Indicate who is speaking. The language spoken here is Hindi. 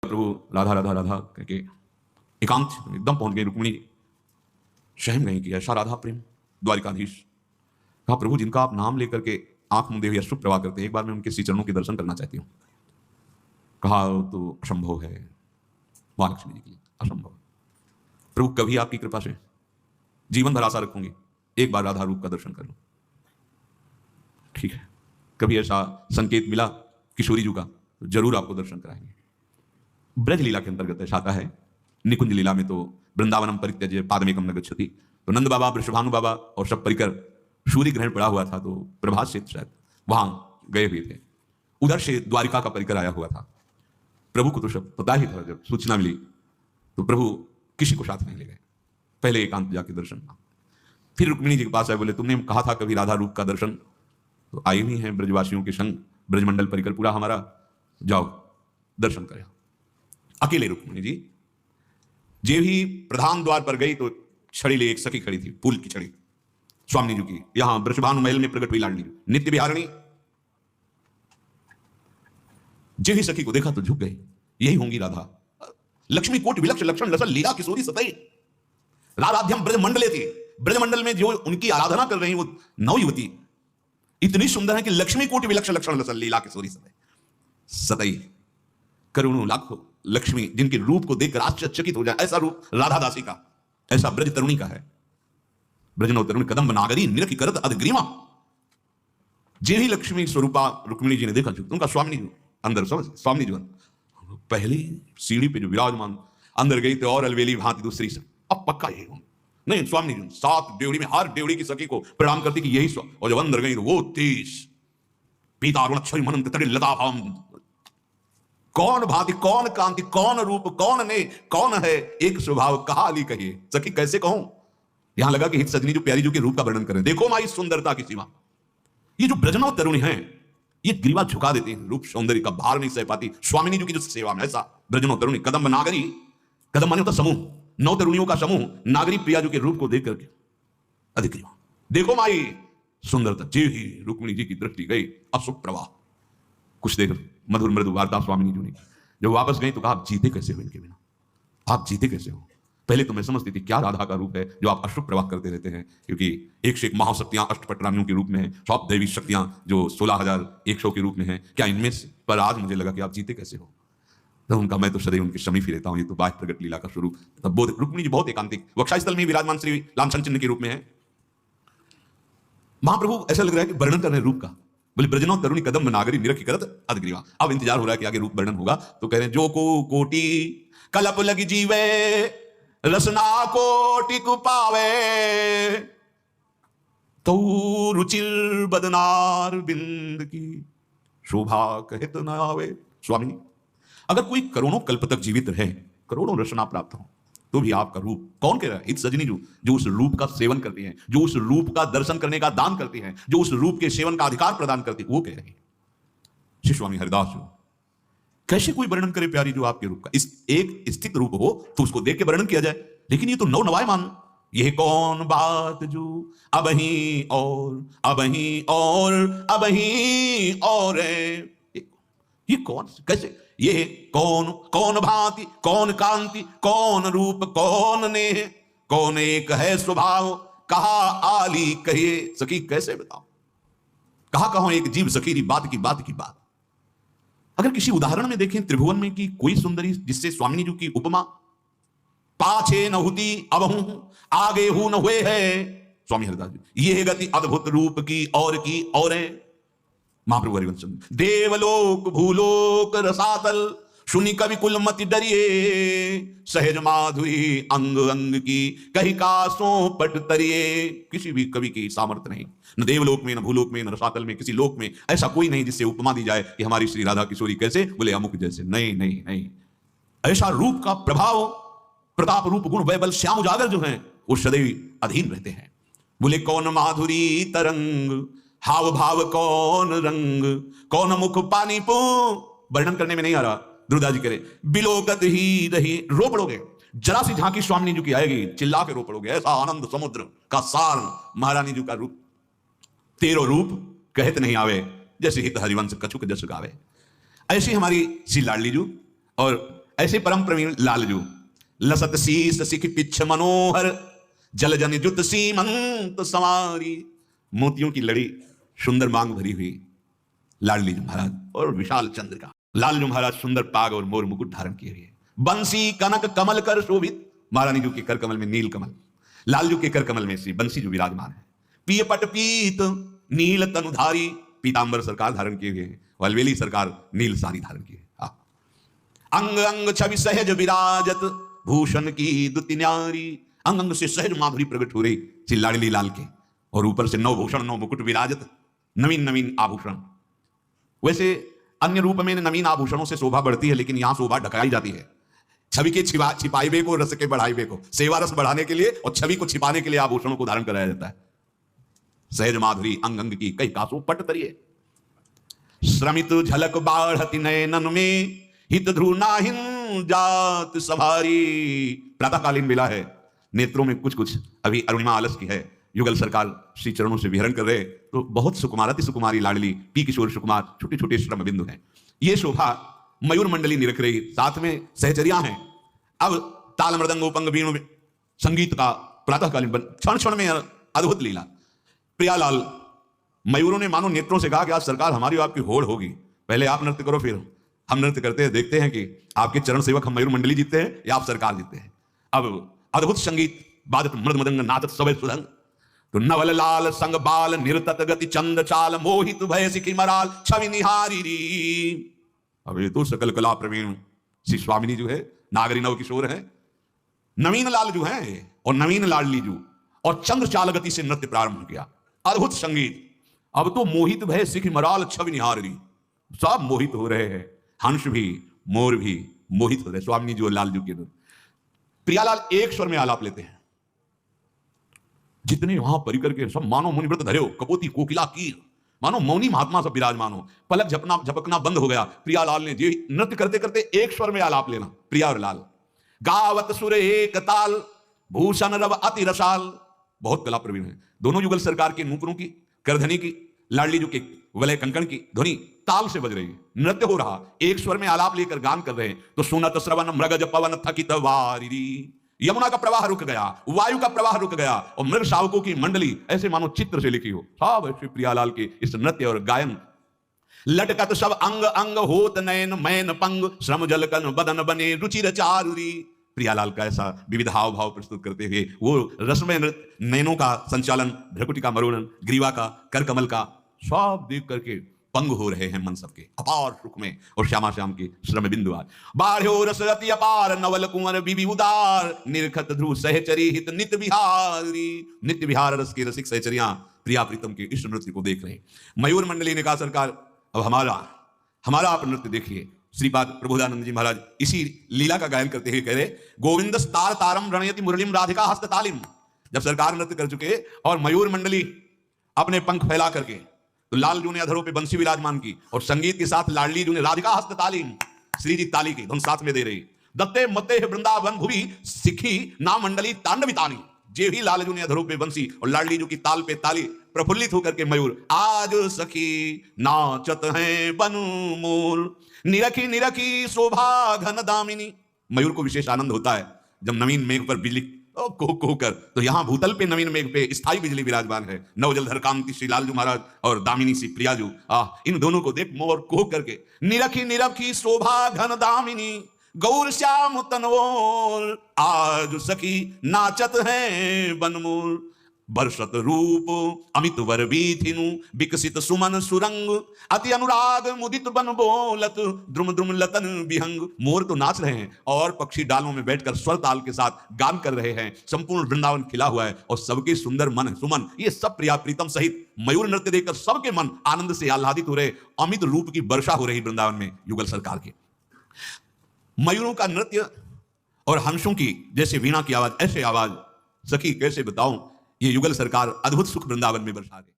Speaker 1: प्रभु राधा राधा राधा कह के एकांत एकदम पहुंच गई। रुक्मिणी सहम गई कि ऐसा राधा प्रेम। द्वारिकाधीश कहा, प्रभु जिनका आप नाम लेकर के आंख मुंदे हुए अश्रु प्रवाह करते हैं, एक बार मैं उनके श्री चरणों के दर्शन करना चाहती हूँ। कहा तो असंभव है महालक्ष्मी जी के लिए, असंभव। प्रभु कभी आपकी कृपा से जीवन भर आशा रखूंगी, एक बार राधा रूप का दर्शन कर लो। ठीक है, कभी ऐसा संकेत मिला किशोरी जी का तो जरूर आपको दर्शन कराएंगे। ब्रज लीला के अंतर्गत ऐसा आता है, निकुंज लीला में तो वृंदावनम परित्यज्य पादमेकम न गच्छति, तो नंद बाबा वृषभानु बाबा और सब परिकर सूर्य ग्रहण पड़ा हुआ था, तो प्रभात से शायद वहां गए हुए थे। उधर से द्वारिका का परिकर आया हुआ था। प्रभु को तो सब पता ही था, जब सूचना मिली तो प्रभु किसी को साथ नहीं ले गए, पहले एकांत जाके दर्शन। फिर रुक्मिणी जी के पास आए, बोले तुमने कहा था कभी राधा रूप का दर्शन, तो आई हुई हैं ब्रजवासियों के संग, ब्रजमंडल परिकर पूरा हमारा, जाओ दर्शन करें। अकेले रुक्मिणी जी जे भी प्रधान द्वार पर गई तो छड़ी ले एक सखी खड़ी थी, फूल की छड़ी, स्वामी जी की, यहां वृषभानु महल में प्रकट हुई लाडली नित्य बिहारिणी। जे ही सखी को देखा तो झुक गई, यही होंगी राधा। लक्ष्मी कोट विलक्ष लक्षण लसल लीला किशोरी सतई, राधाध्यम ब्रजमंडले थी। ब्रजमंडल में जो उनकी आराधना कर रही वो नौ युवती इतनी सुंदर है कि लक्ष्मी कोटि विलक्ष लक्षण लसल लीला किशोरी सतई, करोड़ों लाखों लक्ष्मी जिनके रूप को देखकर आश्चर्यचकित हो जाए, ऐसा रूप राधा दासी का, ऐसा ब्रज तरुणी का है। ब्रजनो तरुणी कदम नागरी निरखी करत अधग्रीमा। जे ही लक्ष्मी स्वरूपा रुक्मिणी जी ने देखा, उनका स्वामी जी अंदर, स्वामी जी पहली सीढ़ी पे जो विराजमान अंदर गई तो और अलवेली भांति दूसरी से, अब पक्का यही हूं। नहीं, स्वामी जी सात ड्योढ़ी में हर ड्योढ़ी की सखी को प्रणाम करती कि यही स्व, और जब अंदर गई तो वो तेज पीता अरुणक्षरी मनंत तड़े लता भाम, कौन भांति, कौन कांति, कौन रूप, कौन ने, कौन है एक स्वभाव, कहा अली कहिए सखी कैसे कहूं। यहां लगा कि हित सजनी जो प्यारी जो के रूप का वर्णन करें, देखो माई सुंदरता की सीमा। ये जो ब्रजनव तरुणी हैं ये ग्रीवा झुका देती हैं, रूप सौंदर्य का भार नहीं सह पाती स्वामिनी जी की जो सेवा में। ऐसा ब्रजनव तरुणी कदम नागरी, कदम माने होता समूह, नौ तरुणियों का समूह, नागरी प्रिया जो के रूप को देख करके अधिग्रीवा, देखो माई सुंदरता। जे ही रुक्मिणी जी की दृष्टि गई अशुभ प्रवाह, कुछ देर मधुर मृदु वार्ता स्वामिनी जी ने। जब वापस गई तो कहा आप जीते कैसे हो इनके बिना, आप जीते कैसे हो। पहले तो मैं समझती थी क्या राधा का रूप है जो आप अशुभ प्रवाह करते रहते हैं, क्योंकि एक से एक महाशक्तियां अष्टपटरानियों के रूप में है, सब दैवी शक्तियां जो 16,100 के रूप में है, क्या इनमें से, पर आज मुझे लगा कि आप जीते कैसे हो। तो उनका मैं तो सदैव उनके समीप ही रहता हूं, ये तो बाह्य प्रगट लीला का स्वरूप। तब बोध रुक्मिणी जी बहुत एकांतिक वक्षस्थल में विराजमान श्री लांछन चिन्ह के रूप में है। महाप्रभु ऐसा लग रहा है कि वर्णन कर रहे हैं रूप का, बोले ब्रजनों तरुणी कदम नागरी निरखी करत अधग्रीवा। अब इंतजार हो रहा है कि आगे रूप वर्णन होगा, तो कह रहे हैं जो को कोटि कलप लगी जीवे रसना कोटि को पावे, तो रुचिर बदनार बिंद की शोभा कहत न आवे। स्वामी अगर कोई करोड़ों कल्प तक जीवित रहे, करोड़ों रसना प्राप्त हो, तो भी आपका रूप, कौन कह रहा है, इत सजनी जो उस रूप का सेवन करती हैं, जो उस रूप का दर्शन करने का दान करती हैं, जो उस रूप के सेवन का अधिकार प्रदान करती है, वो कह रही है। श्री स्वामी हरिदास जो कैसे कोई वर्णन करे प्यारी जो आपके रूप का, इस एक स्थित रूप हो तो उसको देख के वर्णन किया जाए, लेकिन ये तो नौ नवायमान। यह कौन बात जो अब ही और अब ही और अब ही और है, ये कौन, कैसे, ये कौन, कौन भांति, कौन कांति, कौन रूप, कौन ने, कौन एक है स्वभाव, कहा आली कहिए सखी कैसे बताओ। कहा कहो एक जीव सखीरी बात की बात की बात। अगर किसी उदाहरण में देखें त्रिभुवन में कि कोई सुंदरी जिससे स्वामिनी जी की उपमा, पाछे न होती अब हूं आगे हूं न हुए है, स्वामी हरिदास जी ये गति अद्भुत रूप की और है। महाप्रभु हरिवंश देवलोक भूलोक रसातल सुनी कवि कुल मति डरिए, सहज माधुरी अंग अंग की कही कासों पट तरिए। किसी भी कवि की सामर्थ्य नहीं, न देवलोक में, न भूलोक में, न रसातल में, किसी लोक में ऐसा कोई नहीं जिससे उपमा दी जाए कि हमारी श्री राधा किशोरी कैसे, बोले अमुक जैसे। नहीं नहीं नहीं, ऐसा रूप का प्रभाव, प्रताप रूप गुण वैबल श्याम उजागर जो हैं वो सदैव अधीन रहते हैं। बोले कौन माधुरी तरंग, हाव भाव कौन रंग, कौन मुख पानी पू, वर्णन करने में नहीं आ रहा, दुर्गा जी करे बिलोकत ही रही। रो पड़ोगे, जरा सी झांकी स्वामिनी जी की आएगी, चिल्ला के रो पड़ोगे। ऐसा आनंद समुद्र का सार महारानी जी का रूप, तेरो रूप कहत नहीं आवे, जैसे हित हरिवंश कछुक जस गावे। ऐसी हमारी श्री लाडली जी और ऐसे परम प्रवीण लालजू लसत शीस सिख पिछ मनोहर जल जन जुत सीमंत सवारी। मोतियों की लड़ी सुंदर मांग भरी हुई लाडली जी महाराज और विशाल चंद्र का लालजू महाराज सुंदर पाग और मोर मुकुट धारण किए हुए, बंसी कनक कमल कर शोभित। महारानी जी के कर कमल में नील कमल, लालजू के कर कमल में श्री बंसी जो विराजमान है। पिय पट पीत नील तनुधारी, पीतांबर सरकार धारण किए हुए हैं, अलवेली सरकार नील साड़ी धारण किए। अंग अंग छवि सहज विराजत भूषण की दुति न्यारी। अंग अंग से सहज माधुरी प्रकट हो रही श्री लाडली लाल के, और ऊपर से नौ भूषण नौ मुकुट विराजत, नवीन नवीन आभूषण। वैसे अन्य रूप में नवीन आभूषणों से शोभा बढ़ती है, लेकिन यहां शोभा ढकाई जाती है। छवि के छिपाइबे को, रस के बढ़ाइबे को, सेवा रस बढ़ाने के लिए और छवि को छिपाने के लिए आभूषणों को धारण कराया जाता है। सहज माधुरी अंग अंग की कई कासो पट तरिए, श्रमित झलक बाढ़ति नयनन में हित ध्रुव नाहिन जात सवारी। प्रातःकालीन बेला है, नेत्रों में कुछ कुछ अभी अरुणिमा आलस की है। युगल सरकार श्री चरणों से विहरण कर रहे, तो बहुत सुकुमार अति सुकुमारी लाडली पी किशोर सुकुमार छोटे छोटे श्रम बिंदु हैं। ये शोभा मयूर मंडली निरख रही, साथ में सहचरिया हैं। अब ताल मृदंग उपंग वीणु संगीत का प्रातःकालीन क्षण क्षण में अद्भुत लीला। प्रियालाल मयूरों ने मानो नेत्रों से कहा कि आज सरकार हमारी आपकी होड़ होगी, पहले आप नृत्य करो, फिर हम नृत्य करते हैं, देखते हैं कि आपके चरण सेवक हम मयूर मंडली जीतते हैं या आप सरकार जीतते हैं। अब अद्भुत संगीत बादत मृद मदंग नाचत सबे सुधंग, तो नवल लाल संग बाल निरतत गति चंद चाल मोहित भय सिखी मराल छवि निहारी री। अब ये तो सकल कला प्रवीण श्री स्वामिनी जो है, नागरी नव किशोर है, नवीन लाल जो है और नवीन लाडली जो, और चंद्र चाल गति से नृत्य प्रारंभ किया। अद्भुत संगीत। अब तो मोहित भय सिखी मराल छवि निहारी, सब मोहित हो रहे हैं, हंस भी मोर भी मोहित हो रहे। स्वामी जी और लालजू के दो प्रियालाल एक स्वर में आलाप लेते हैं। जितने वहां परिकर के सब मानो मुनिव्रत धरे, कपोती कोकिला कीर, मानो मौनी महात्मा सब विराजमान हो। पलक झपकना बंद हो गया। प्रियालाल ने जी नृत्य करते करते एक स्वर में आलाप लेना। प्रिया और लाल गावत सुर एक ताल भूषण रव अति रसाल। बहुत कला प्रवीण है दोनों। युगल सरकार के नूपुरों की, करधनी की, लाडली जो के वलय कंकण की ध्वनि ताल से बज रही है, नृत्य हो रहा, एक स्वर में आलाप लेकर गान कर रहे हैं। तो सुनत श्रवण मृगज पवन थकित वारिरी। यमुना का प्रवाह रुक गया, वायु का प्रवाह रुक गया, और मृग शावकों की मंडली ऐसे मानो चित्र से लिखी हो। सब श्री प्रियालाल के इस नृत्य और गायन। लटकत सब अंग अंग होत नयन मैन पंग श्रम जलकन बदन बने रुचिर चारुरी। प्रियालाल का ऐसा विविध हाव भाव प्रस्तुत करते हुए वो रसमय नृत्य, नयनों का संचालन, भ्रकुटी का मरोड़न, ग्रीवा का, कर कमल का, सब देख करके पंग हो रहे हैं मन सबके अपार सुख में। और श्यामा श्याम के श्रम बिंदु आज बाढ़ो रस अति अपार नवल कुंवर बिबि उदार निरखत ध्रुव सहचरी हित नित्य विहारी। नित्य विहार रस के रसिक सहचरियां प्रिया प्रीतम के इस नृत्य को देख रहे हैं। मयूर मंडली ने कहा सरकार अब हमारा आप नृत्य देखिए। श्रीपाद प्रबोधानंद जी महाराज इसी लीला का गायन करते हुए कह रहे, गोविंद तार तारम रणयति मुरलीम राधिका हस्त तालिम। जब सरकार नृत्य कर चुके और मयूर मंडली अपने पंख फैला करके, तो लालजू ने अधरों पे बंसी विराजमान की, और संगीत के साथ लाडली जू ने राधिका हस्त तालीम, श्री जी ताली की धुन साथ में दे रही। दत्ते मते वृंदावन भुवि सिखी ना मंडली तांडवितानी। जे भी लालजू ने अधरों पे बंसी और लाडली जू की ताल पे ताली, प्रफुल्लित होकर के मयूर आज सखी नाचत हैं बनु मोर निरखी निरखी शोभा घन दामिनी। मयूर को विशेष आनंद होता है जब नवीन मेघ पर बिजली को कर, तो यहां भूतल पे नवीन मेघ पे स्थायी बिजली विराजमान है। नवजलधर कांति श्री लालजू महाराज और दामिनी सी प्रियाजू, इन दोनों को देख मोर को करके निरखी निरखी शोभा घन दामिनी गौर श्याम तनवोर आज सखी नाचत हैं बनमोर। बरसत रूप अमित वर बीथिनु विकसित सुमन सुरंग अति अनुराग मुदित बन बोलत द्रुम द्रुम लतन विहंग। मोर तो नाच रहे हैं और पक्षी डालों में बैठकर स्वर ताल के साथ गान कर रहे हैं। संपूर्ण वृंदावन खिला हुआ है और सबके सुंदर मन सुमन, ये सब प्रिया प्रीतम सहित मयूर नृत्य देखकर सबके मन आनंद से आह्लादित हो रहे। अमित रूप की वर्षा हो रही वृंदावन में युगल सरकार के। मयूरों का नृत्य और हंसों की जैसे वीणा की आवाज, ऐसे आवाज सखी कैसे बताऊं। ये युगल सरकार अद्भुत सुख वृंदावन में बरसा रही।